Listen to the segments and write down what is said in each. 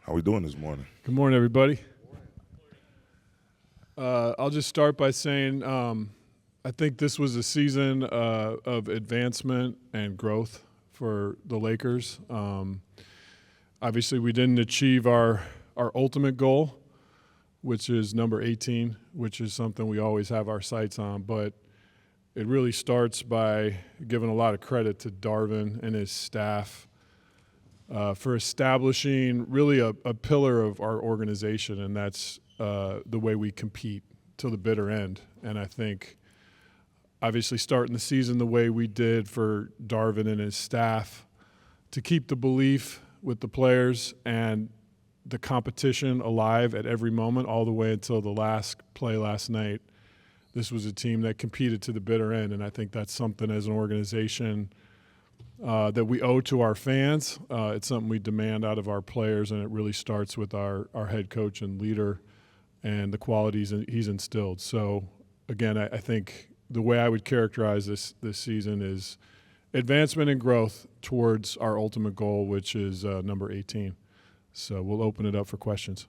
How we doing this morning? Good morning, everybody. I'll just start by saying I think this was a season of advancement and growth for the Lakers. Obviously, we didn't achieve our ultimate goal, which is number 18, which is something we always have our sights on. But it really starts by giving a lot of credit to Darvin and his staff for establishing really a pillar of our organization, and that's the way we compete till the bitter end. And I think obviously starting the season the way we did for Darvin and his staff to keep the belief with the players and the competition alive at every moment all the way until the last play last night. This was a team that competed to the bitter end, and I think that's something as an organization that we owe to our fans. It's something we demand out of our players, and it really starts with our head coach and leader and the qualities he's instilled. So, again, I think the way I would characterize this season is advancement and growth towards our ultimate goal, which is number 18. So we'll open it up for questions.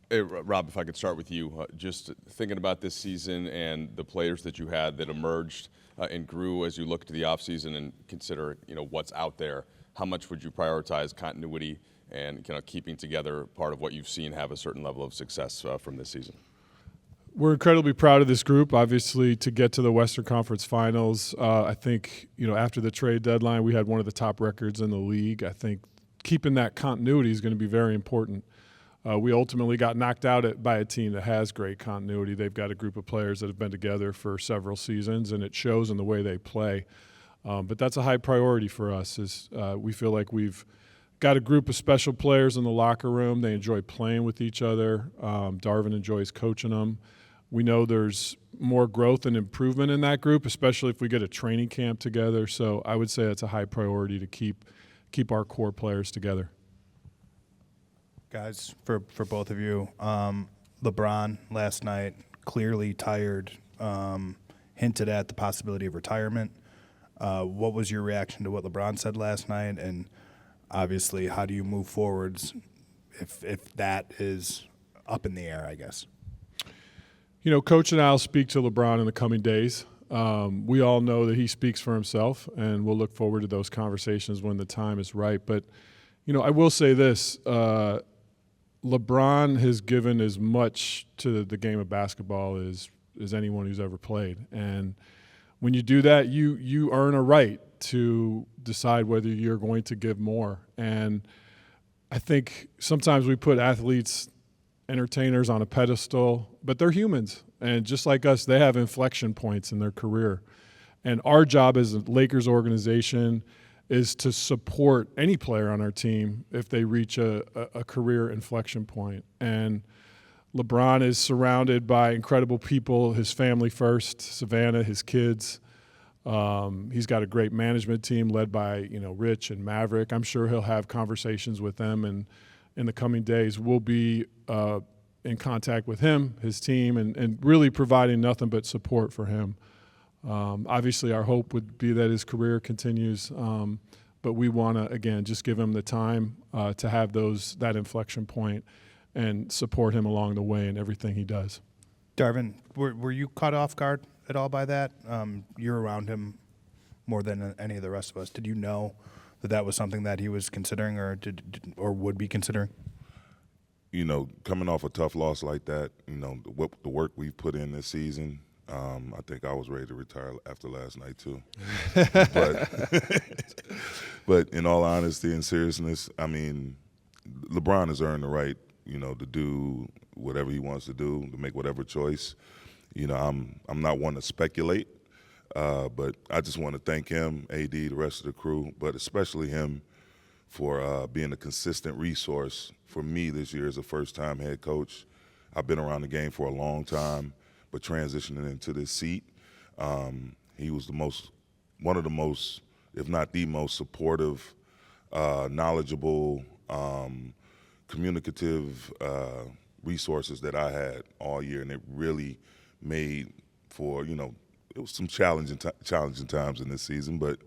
Hey, Rob, if I could start with you, just thinking about this season and the players that you had that emerged and grew as you look to the offseason and consider, what's out there, how much would you prioritize continuity and keeping together part of what you've seen have a certain level of success from this season? We're incredibly proud of this group, obviously, to get to the Western Conference Finals. I think, after the trade deadline, we had one of the top records in the league. I think keeping that continuity is going to be very important. We ultimately got knocked out by a team that has great continuity. They've got a group of players that have been together for several seasons, and it shows in the way they play. But that's a high priority for us. We feel like we've got a group of special players in the locker room. They enjoy playing with each other. Darvin enjoys coaching them. We know there's more growth and improvement in that group, especially if we get a training camp together. So I would say it's a high priority to keep our core players together. Guys, for both of you, LeBron last night clearly tired, hinted at the possibility of retirement. What was your reaction to what LeBron said last night? And obviously, how do you move forwards if that is up in the air, I guess? Coach and I will speak to LeBron in the coming days. We all know that he speaks for himself, and we'll look forward to those conversations when the time is right. But, I will say this. LeBron has given as much to the game of basketball as anyone who's ever played. And when you do that, you earn a right to decide whether you're going to give more. And I think sometimes we put athletes, entertainers on a pedestal, but they're humans. And just like us, they have inflection points in their career. And our job as a Lakers organization is to support any player on our team if they reach a career inflection point. And LeBron is surrounded by incredible people, his family first, Savannah, his kids. He's got a great management team led by, Rich and Maverick. I'm sure he'll have conversations with them, and in the coming days we'll be in contact with him, his team, and really providing nothing but support for him. Obviously, our hope would be that his career continues, but we want to, again, just give him the time to have that inflection point and support him along the way in everything he does. Darvin, were you caught off guard at all by that? You're around him more than any of the rest of us. Did you know that was something that he was considering or would be considering? Coming off a tough loss like that, the work we've put in this season, I think I was ready to retire after last night too. But in all honesty and seriousness, LeBron has earned the right, to do whatever he wants to do, to make whatever choice. I'm not one to speculate, but I just want to thank him, AD, the rest of the crew, but especially him for being a consistent resource for me this year as a first-time head coach. I've been around the game for a long time, but transitioning into this seat, he was one of the most, if not the most supportive, knowledgeable, communicative resources that I had all year, and it really made for, it was some challenging times in this season, but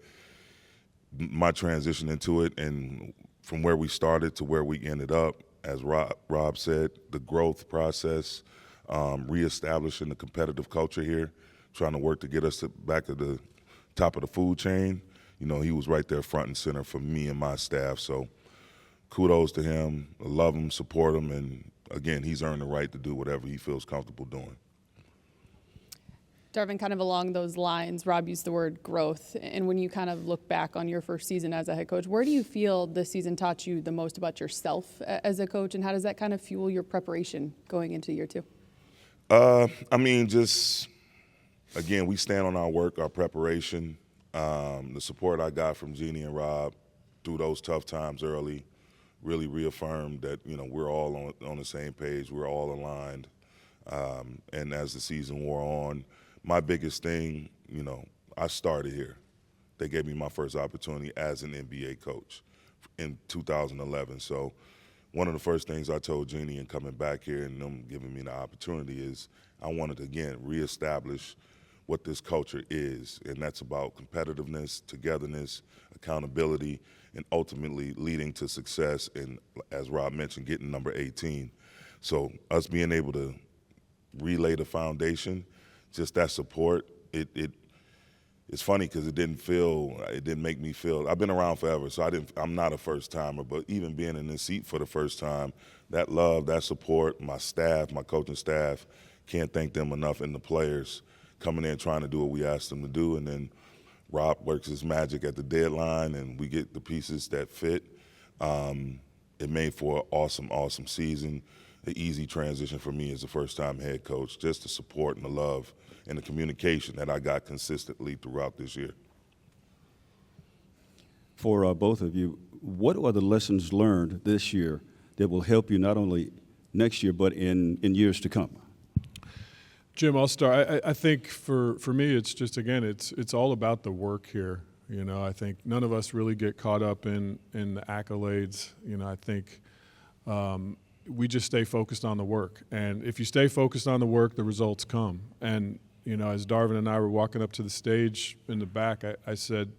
my transition into it, and from where we started to where we ended up, as Rob said, the growth process, reestablishing the competitive culture here, trying to work to get us back to the top of the food chain. He was right there front and center for me and my staff. So kudos to him. I love him, support him, and again, he's earned the right to do whatever he feels comfortable doing. Darvin, kind of along those lines, Rob used the word growth. And when you kind of look back on your first season as a head coach, where do you feel this season taught you the most about yourself as a coach, and how does that kind of fuel your preparation going into year two? Just, again, we stand on our work, our preparation. The support I got from Jeannie and Rob through those tough times early really reaffirmed that, we're all on the same page, we're all aligned. And as the season wore on, my biggest thing, I started here. They gave me my first opportunity as an NBA coach in 2011. So one of the first things I told Jeannie in coming back here and them giving me the opportunity is I wanted to, again, reestablish what this culture is, and that's about competitiveness, togetherness, accountability, and ultimately leading to success and, as Rob mentioned, getting number 18. So us being able to relay the foundation, just that support, it's funny because it didn't make me feel, I've been around forever, so I'm not a first timer, but even being in this seat for the first time, that love, that support, my staff, my coaching staff, can't thank them enough, and the players coming in trying to do what we asked them to do, and then Rob works his magic at the deadline and we get the pieces that fit. It made for an awesome, awesome season. The easy transition for me as a first-time head coach, just the support and the love and the communication that I got consistently throughout this year. For both of you, what are the lessons learned this year that will help you not only next year but in years to come? Jim, I'll start. I think for me, it's just, again, it's all about the work here. I think none of us really get caught up in the accolades. I think we just stay focused on the work. And if you stay focused on the work, the results come. And, as Darvin and I were walking up to the stage in the back, I said,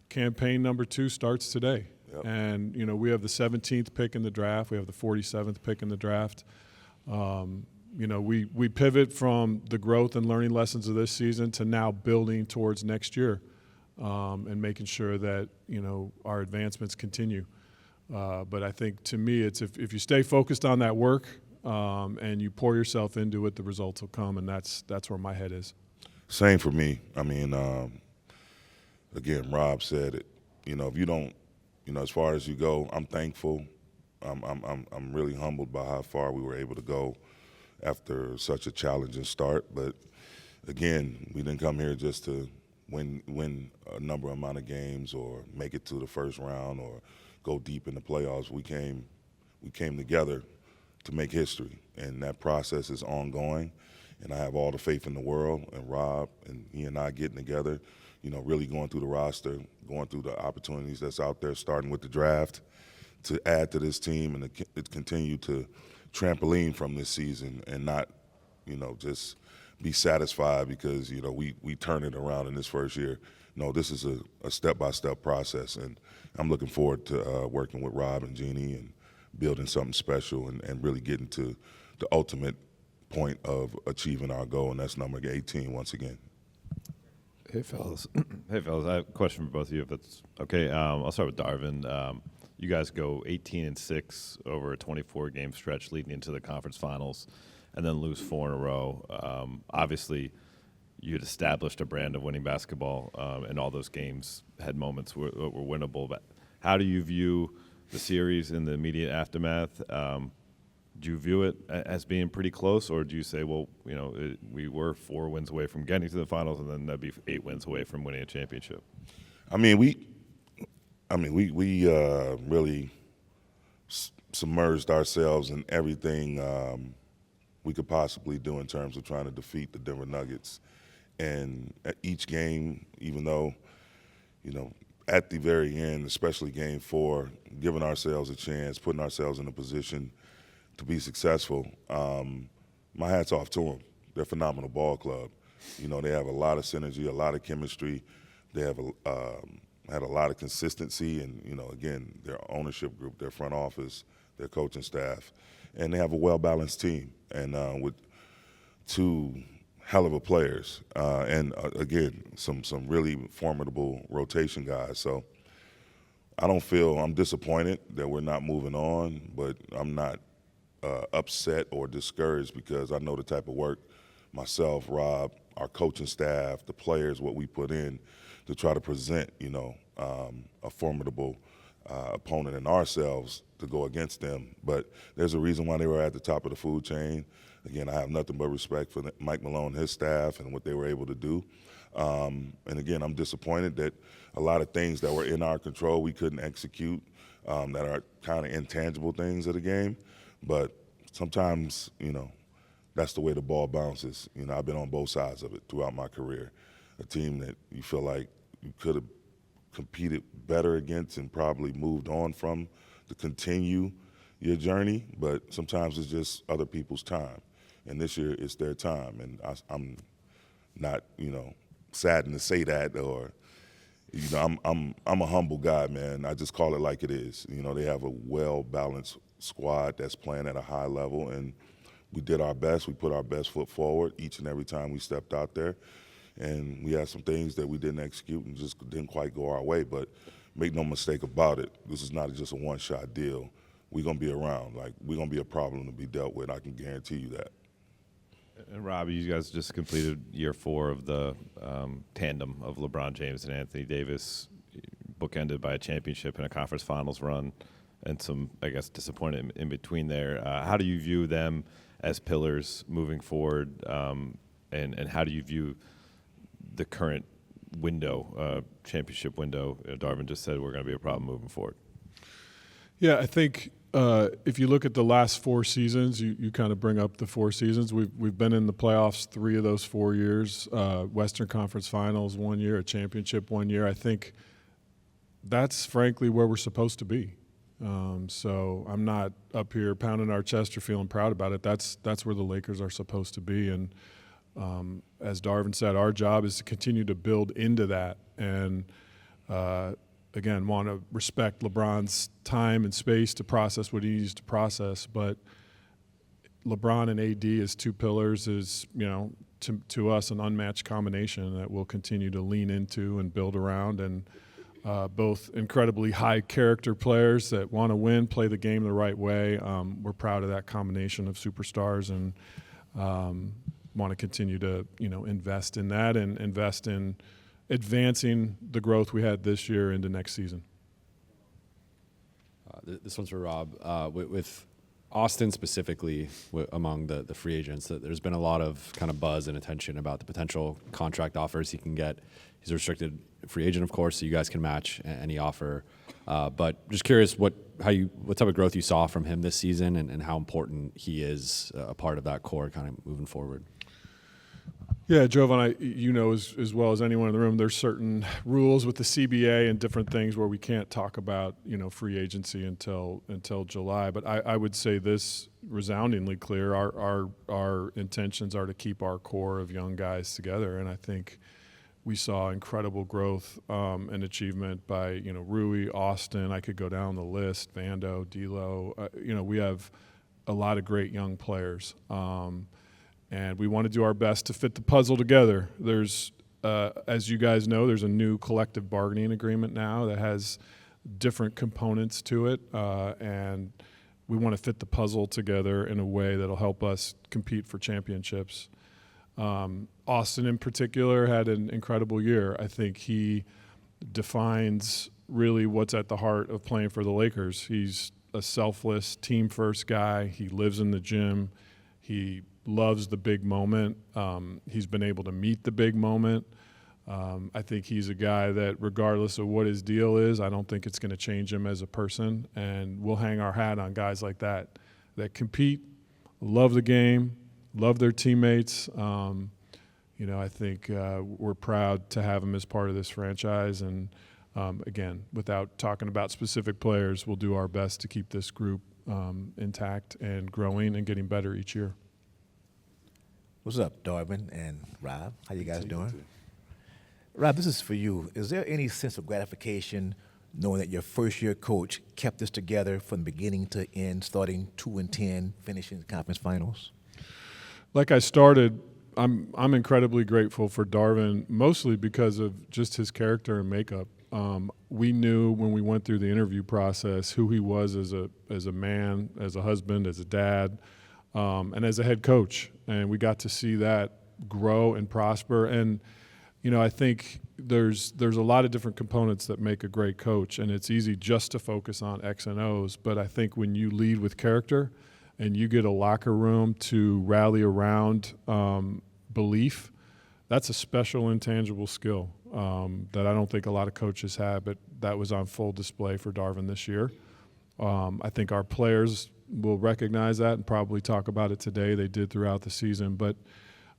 campaign number 2 starts today. Yep. And, we have the 17th pick in the draft. We have the 47th pick in the draft. We pivot from the growth and learning lessons of this season to now building towards next year and making sure that, our advancements continue. But I think, to me, it's if you stay focused on that work and you pour yourself into it, the results will come, and that's where my head is. Same for me. Again, Rob said it. If you don't, as far as you go, I'm thankful. I'm really humbled by how far we were able to go after such a challenging start. But again, we didn't come here just to win a number amount of games or make it to the first round or go deep in the playoffs. We came together to make history, and that process is ongoing. And I have all the faith in the world, and Rob and he and I getting together, really going through the roster, going through the opportunities that's out there, starting with the draft, to add to this team and to continue to trampoline from this season and not, just be satisfied because, we turn it around in this first year. No, this is a step-by-step process, and I'm looking forward to working with Rob and Jeannie and building something special and really getting to the ultimate point of achieving our goal, and that's number 18 once again. Hey, fellas. I have a question for both of you, if that's okay. I'll start with Darvin. You guys go 18-6 over a 24-game stretch leading into the conference finals and then lose 4 in a row. Obviously, you had established a brand of winning basketball, and all those games had moments were winnable. But how do you view the series in the immediate aftermath? Do you view it as being pretty close, or do you say, well, we were 4 wins away from getting to the finals, and then that'd be 8 wins away from winning a championship? We really submerged ourselves in everything we could possibly do in terms of trying to defeat the Denver Nuggets. And at each game, even though, at the very end, especially Game 4, giving ourselves a chance, putting ourselves in a position to be successful, my hat's off to them. They're a phenomenal ball club. They have a lot of synergy, a lot of chemistry. They have had a lot of consistency, and again, their ownership group, their front office, their coaching staff, and they have a well-balanced team, and with two hell of a players, and again, some really formidable rotation guys. So I'm disappointed that we're not moving on, but I'm not upset or discouraged because I know the type of work myself, Rob, our coaching staff, the players, what we put in to try to present, a formidable opponent in ourselves to go against them. But there's a reason why they were at the top of the food chain. Again, I have nothing but respect for Mike Malone and his staff and what they were able to do. And again, I'm disappointed that a lot of things that were in our control we couldn't execute, that are kind of intangible things of the game. But sometimes, that's the way the ball bounces. I've been on both sides of it throughout my career. A team that you feel like you could have competed better against and probably moved on from to continue your journey, but sometimes it's just other people's time. And this year it's their time, and I'm not, saddened to say that, or, I'm a humble guy, man. I just call it like it is. They have a well-balanced squad that's playing at a high level, and we did our best. We put our best foot forward each and every time we stepped out there, and we had some things that we didn't execute and just didn't quite go our way. But make no mistake about it, this is not just a one-shot deal. We're going to be around. Like, we're going to be a problem to be dealt with. I can guarantee you that. And Rob, you guys just completed year 4 of the tandem of LeBron James and Anthony Davis, bookended by a championship and a conference finals run, and some, I guess, disappointment in between there. How do you view them as pillars moving forward, and how do you view the current window, championship window? Darvin just said we're going to be a problem moving forward. Yeah, I think if you look at the last 4 seasons, you kind of bring up the 4 seasons. We've been in the playoffs 3 of those 4 years, Western Conference Finals 1 year, a championship 1 year. I think that's frankly where we're supposed to be. So I'm not up here pounding our chest or feeling proud about it. That's where the Lakers are supposed to be. And as Darvin said, our job is to continue to build into that. And again, want to respect LeBron's time and space to process what he needs to process. But LeBron and AD as 2 pillars is, to us, an unmatched combination that we'll continue to lean into and build around. And both incredibly high character players that want to win, play the game the right way. We're proud of that combination of superstars, and want to continue to, invest in that and invest in advancing the growth we had this year into next season. This one's for Rob. With Austin specifically, among the free agents, there's been a lot of kind of buzz and attention about the potential contract offers he can get. He's a restricted free agent, of course, so you guys can match any offer. But just curious what type of growth you saw from him this season, and how important he is a part of that core kind of moving forward. Yeah, Jovan, as well as anyone in the room, there's certain rules with the CBA and different things where we can't talk about, free agency until July. But I would say this resoundingly clear: our intentions are to keep our core of young guys together, and I think we saw incredible growth and achievement by Rui, Austin. I could go down the list, Vando, D'Lo. We have a lot of great young players. And we want to do our best to fit the puzzle together. There's, as you guys know, there's a new collective bargaining agreement now that has different components to it, and we want to fit the puzzle together in a way that'll help us compete for championships. Austin in particular had an incredible year. I think he defines really what's at the heart of playing for the Lakers. He's a selfless, team-first guy. He lives in the gym. He loves the big moment. He's been able to meet the big moment. I think he's a guy that, regardless of what his deal is, I don't think it's going to change him as a person. And we'll hang our hat on guys like that compete, love the game, love their teammates. I think we're proud to have him as part of this franchise. And again, without talking about specific players, we'll do our best to keep this group intact and growing and getting better each year. What's up, Darvin and Rob? How you guys doing? Rob, this is for you. Is there any sense of gratification knowing that your first-year coach kept this together from beginning to end, starting 2-10, finishing the conference finals? Like I started, I'm incredibly grateful for Darvin, mostly because of just his character and makeup. We knew when we went through the interview process who he was as a man, as a husband, as a dad, and as a head coach. And we got to see that grow and prosper. And I think there's a lot of different components that make a great coach, and it's easy just to focus on X and O's. But I think when you lead with character and you get a locker room to rally around belief, that's a special intangible skill that I don't think a lot of coaches have, but that was on full display for Darvin this year. I think our players will recognize that and probably talk about it today. They did throughout the season. But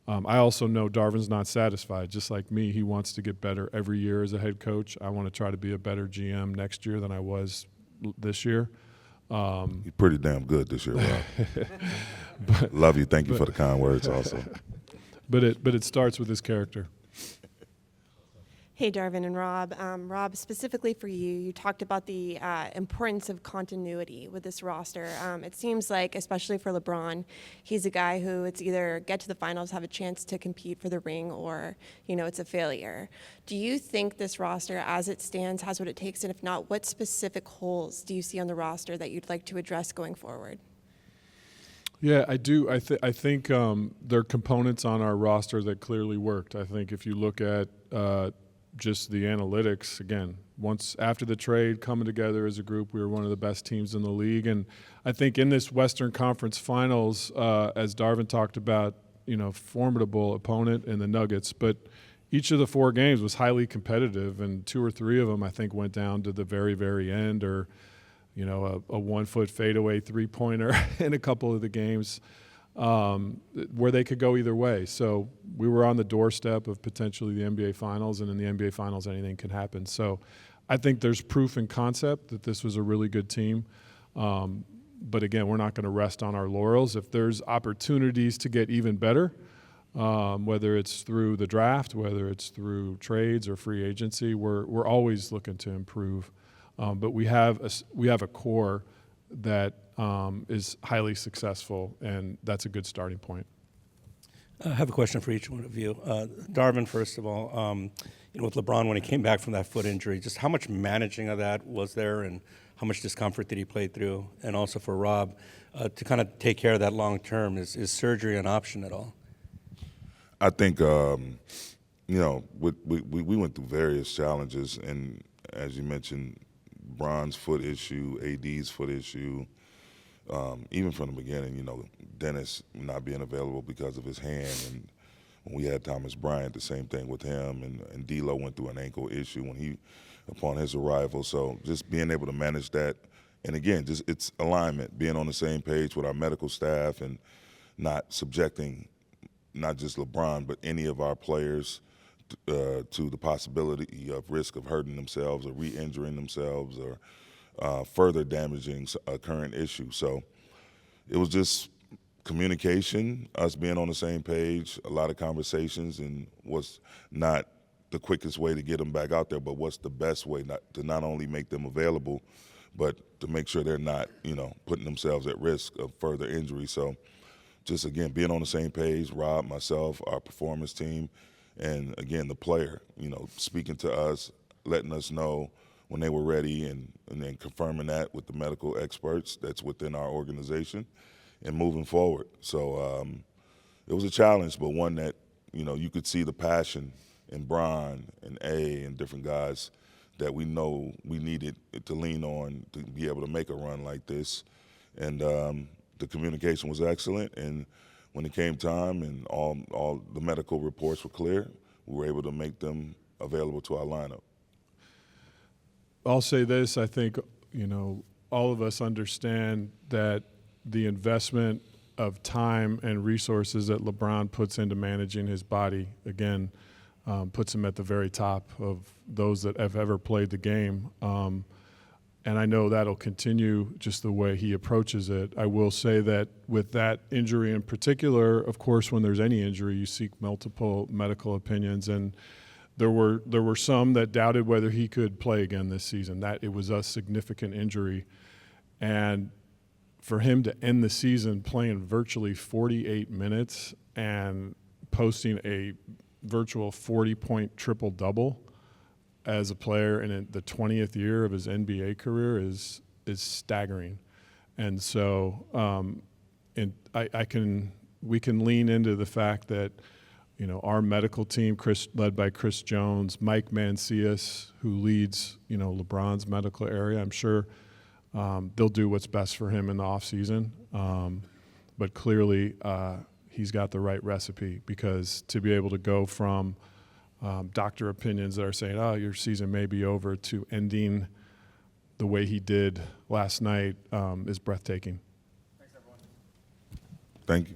I also know Darvin's not satisfied. Just like me, he wants to get better every year as a head coach. I want to try to be a better GM next year than I was this year. You're pretty damn good this year, Rob. Love you. Thank you for the kind words also. But it starts with his character. Hey, Darvin and Rob. Rob, specifically for you, you talked about the importance of continuity with this roster. It seems like, especially for LeBron, he's a guy who it's either get to the finals, have a chance to compete for the ring, or, it's a failure. Do you think this roster, as it stands, has what it takes? And if not, what specific holes do you see on the roster that you'd like to address going forward? Yeah, I do. I think there are components on our roster that clearly worked. I think if you look at just the analytics, again, once after the trade, coming together as a group, we were one of the best teams in the league. And I think in this Western Conference Finals, as Darvin talked about, formidable opponent in the Nuggets, but each of the 4 games was highly competitive, and 2 or 3 of them, I think, went down to the very, very end, or a 1-foot fadeaway three-pointer in a couple of the games where they could go either way. So we were on the doorstep of potentially the NBA Finals, and in the NBA Finals, anything can happen. So I think there's proof in concept that this was a really good team. But again, we're not going to rest on our laurels. If there's opportunities to get even better, whether it's through the draft, whether it's through trades or free agency, we're always looking to improve. But we have a core that is highly successful, and that's a good starting point. I have a question for each one of you. Darvin, first of all, with LeBron when he came back from that foot injury, just how much managing of that was there, and how much discomfort did he play through? And also for Rob, to kind of take care of that long term, is surgery an option at all? I think, we went through various challenges, and as you mentioned, Bron's foot issue, AD's foot issue, even from the beginning, Dennis not being available because of his hand. And when we had Thomas Bryant, the same thing with him. And D'Lo went through an ankle issue upon his arrival. So just being able to manage that. And again, just it's alignment, being on the same page with our medical staff and not subjecting not just LeBron, but any of our players to the possibility of risk of hurting themselves or re-injuring themselves or further damaging a current issue. So it was just communication, us being on the same page, a lot of conversations, and what's not the quickest way to get them back out there, but what's the best way to not only make them available, but to make sure they're not, putting themselves at risk of further injury. So just, again, being on the same page, Rob, myself, our performance team, and, again, the player, speaking to us, letting us know when they were ready and then confirming that with the medical experts that's within our organization and moving forward. So it was a challenge, but one that, you could see the passion in Bron and A and different guys that we know we needed to lean on to be able to make a run like this. And the communication was excellent, and when it came time and all the medical reports were clear, we were able to make them available to our lineup. I'll say this, I think, all of us understand that the investment of time and resources that LeBron puts into managing his body, again, puts him at the very top of those that have ever played the game. And I know that'll continue just the way he approaches it. I will say that with that injury in particular, of course, when there's any injury, you seek multiple medical opinions. And There were some that doubted whether he could play again this season, that it was a significant injury. And for him to end the season playing virtually 48 minutes and posting a virtual 40-point triple-double as a player in the 20th year of his NBA career is staggering. And so we can lean into the fact that, you know, our medical team, led by Chris Jones, Mike Mancias, who leads, you know, LeBron's medical area, I'm sure they'll do what's best for him in the offseason. But clearly he's got the right recipe, because to be able to go from doctor opinions that are saying, oh, your season may be over, to ending the way he did last night is breathtaking. Thank you.